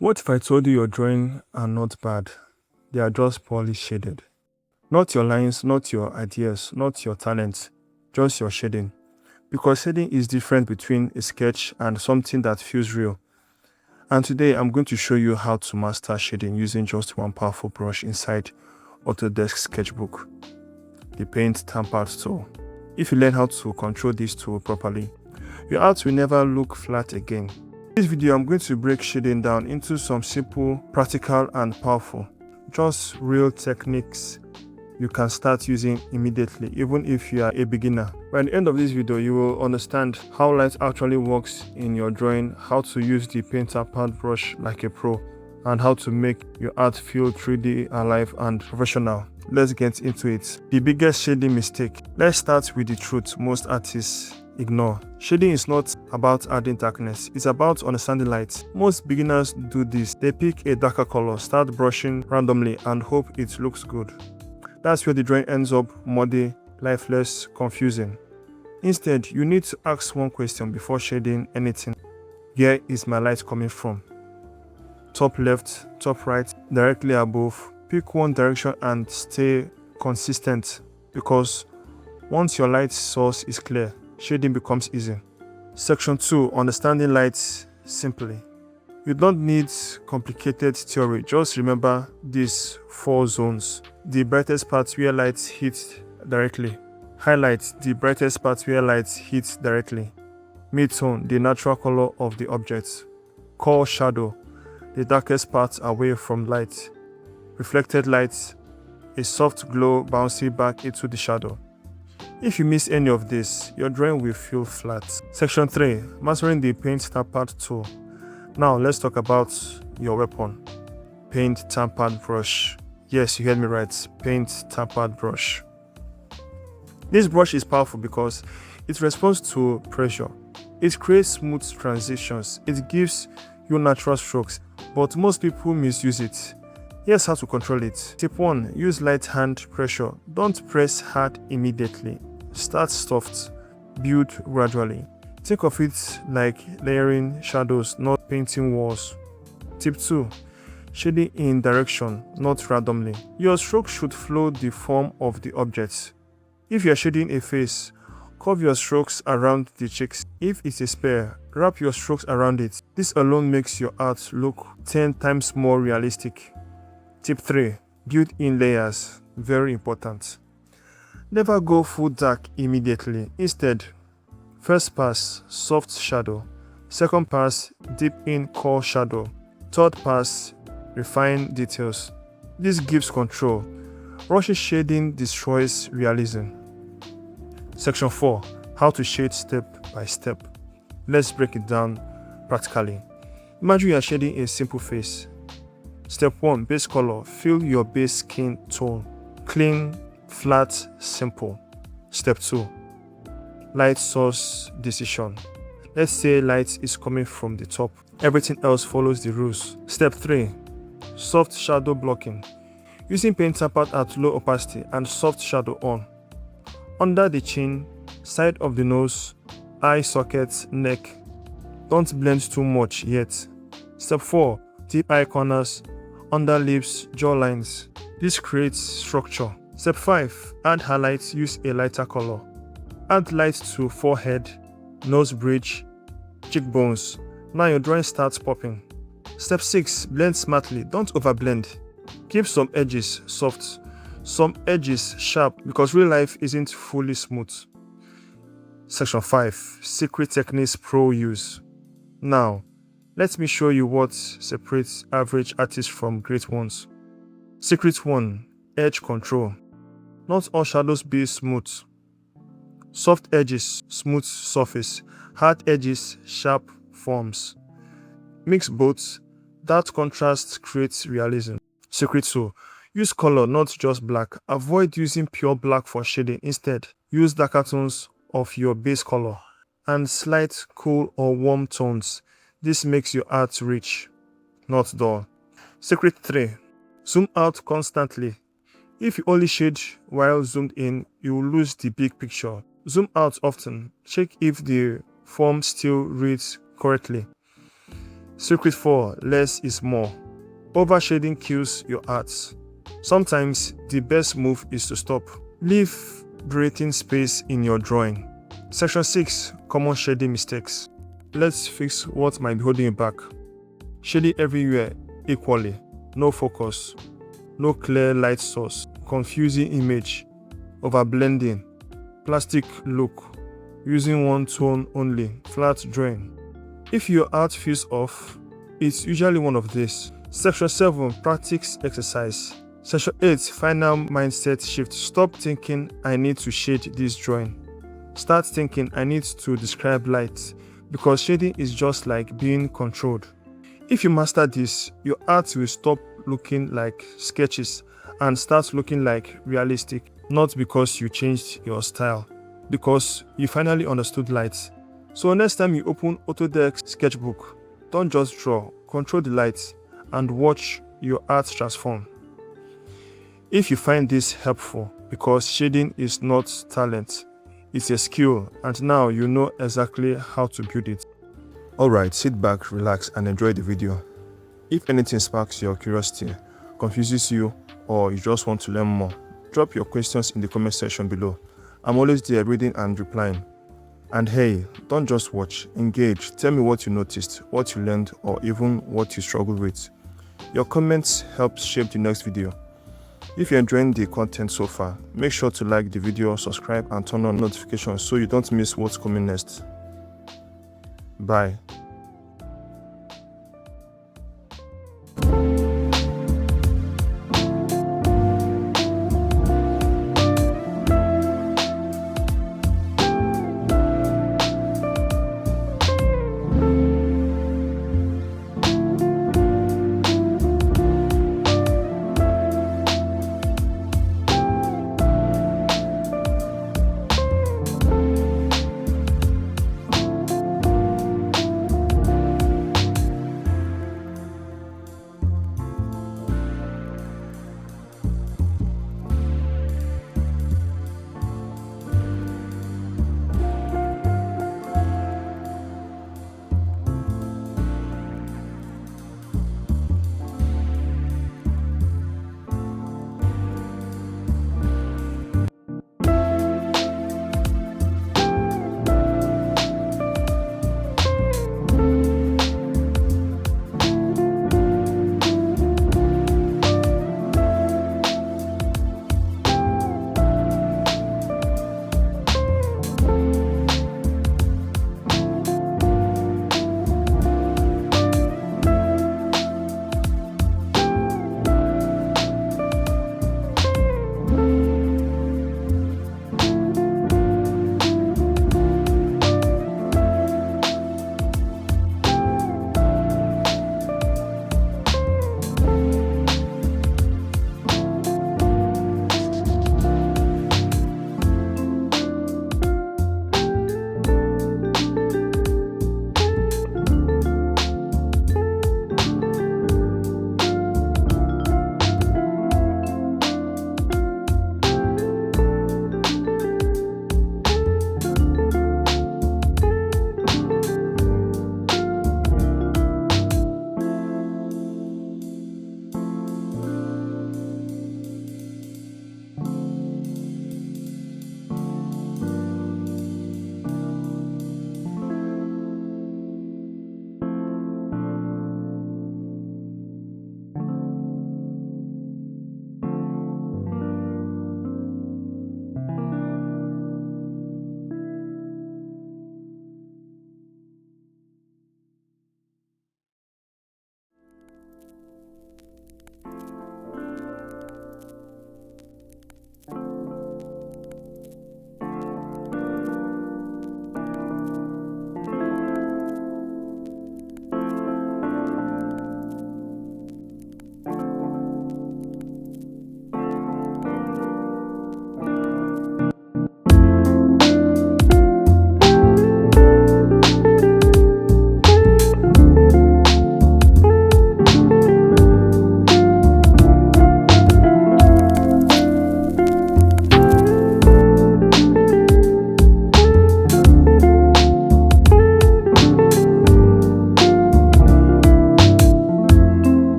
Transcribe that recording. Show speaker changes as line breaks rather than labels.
What if I told you your drawing are not bad? They are just poorly shaded. Not your lines, not your ideas, not your talent, just your shading. Because shading is different between a sketch and something that feels real. And today I'm going to show you how to master shading using just one powerful brush inside Autodesk Sketchbook, the Paint Tapered tool. If you learn how to control this tool properly, your art will never look flat again. In this video, I'm going to break shading down into some simple, practical, and powerful, just real techniques you can start using immediately, even if you are a beginner. By the end of this video, you will understand how light actually works in your drawing, how to use the Paint Tapered brush like a pro, and how to make your art feel 3D, alive, and professional. Let's get into it. The biggest shading mistake. Let's start with the truth most artists ignore. Shading is not about adding darkness, it's about understanding light. Most beginners do this. They pick a darker color, start brushing randomly, and hope it looks good. That's where the drawing ends up muddy, lifeless, confusing. Instead, you need to ask one question before shading anything. Where is my light coming from? Top left, top right, directly above. Pick one direction and stay consistent, because once your light source is clear, shading becomes easy. Section 2. Understanding light simply. You don't need complicated theory, just remember these 4 zones. The brightest part where light hits directly. Highlight, the brightest part where light hits directly. Mid-tone, the natural color of the object. Core shadow, the darkest part away from light. Reflected light, a soft glow bouncing back into the shadow. If you miss any of this, your drawing will feel flat. Section 3. Mastering the Paint Tapered tool. Now let's talk about your weapon. Paint Tapered brush. Yes, you heard me right. Paint Tapered brush. This brush is powerful because it responds to pressure. It creates smooth transitions. It gives you natural strokes, but most people misuse it. Here's how to control it. Tip 1. Use light hand pressure. Don't press hard immediately. Start soft. Build gradually. Think of it like layering shadows, not painting walls. Tip 2. Shading in direction, not randomly. Your stroke should flow the form of the object. If you are shading a face, curve your strokes around the cheeks. If it's a sphere, wrap your strokes around it. This alone makes your art look 10 times more realistic. Tip 3. Build in layers. Very important. Never go full dark immediately. Instead, first pass, soft shadow. Second pass, deep in core shadow. Third pass, refine details. This gives control. Rushing shading destroys realism. Section 4. How to shade step by step. Let's break it down practically. Imagine you are shading a simple face. Step 1. Base color. Fill your base skin tone. Clean, flat, simple. Step 2. Light source decision. Let's say light is coming from the top. Everything else follows the rules. Step 3. Soft shadow blocking. Using Paint Tapered at low opacity and soft shadow on. Under the chin, side of the nose, eye sockets, neck. Don't blend too much yet. Step 4. Deep eye corners, under lips, jawlines. This creates structure. Step 5. Add highlights. Use a lighter color. Add light to forehead, nose bridge, cheekbones. Now your drawing starts popping. Step 6. Blend smartly. Don't overblend. Keep some edges soft, some edges sharp, because real life isn't fully smooth. Section 5. Secret techniques pro use. Now, let me show you what separates average artists from great ones. Secret 1. Edge control. Not all shadows be smooth. Soft edges, smooth surface. Hard edges, sharp forms. Mix both. That contrast creates realism. Secret 2. Use color, not just black. Avoid using pure black for shading. Instead, use darker tones of your base color and slight cool or warm tones. This makes your art rich, not dull. Secret 3. Zoom out constantly. If you only shade while zoomed in, you will lose the big picture. Zoom out often. Check if the form still reads correctly. Secret 4. Less is more. Overshading kills your art. Sometimes the best move is to stop. Leave breathing space in your drawing. Section 6. Common shading mistakes. Let's fix what might be holding you back. Shading everywhere equally. No focus. No clear light source. Confusing image. Overblending. Plastic look. Using one tone only. Flat drawing. If your art feels off, it's usually one of these. Section 7. Practice exercise. Section 8. Final mindset shift. Stop thinking, I need to shade this drawing. Start thinking, I need to describe light, because shading is just like being controlled. If you master this, your art will stop looking like sketches and start looking like realistic, not because you changed your style, because you finally understood light. So next time you open Autodesk Sketchbook, don't just draw, control the light and watch your art transform. If you find this helpful, because shading is not talent, it's a skill, and now you know exactly how to build it. Alright, sit back, relax, and enjoy the video. If anything sparks your curiosity, confuses you, or you just want to learn more, drop your questions in the comment section below. I'm always there reading and replying. And hey, don't just watch, engage. Tell me what you noticed, what you learned, or even what you struggled with. Your comments help shape the next video. If you're enjoying the content so far, make sure to like the video, subscribe, and turn on notifications so you don't miss what's coming next. Bye.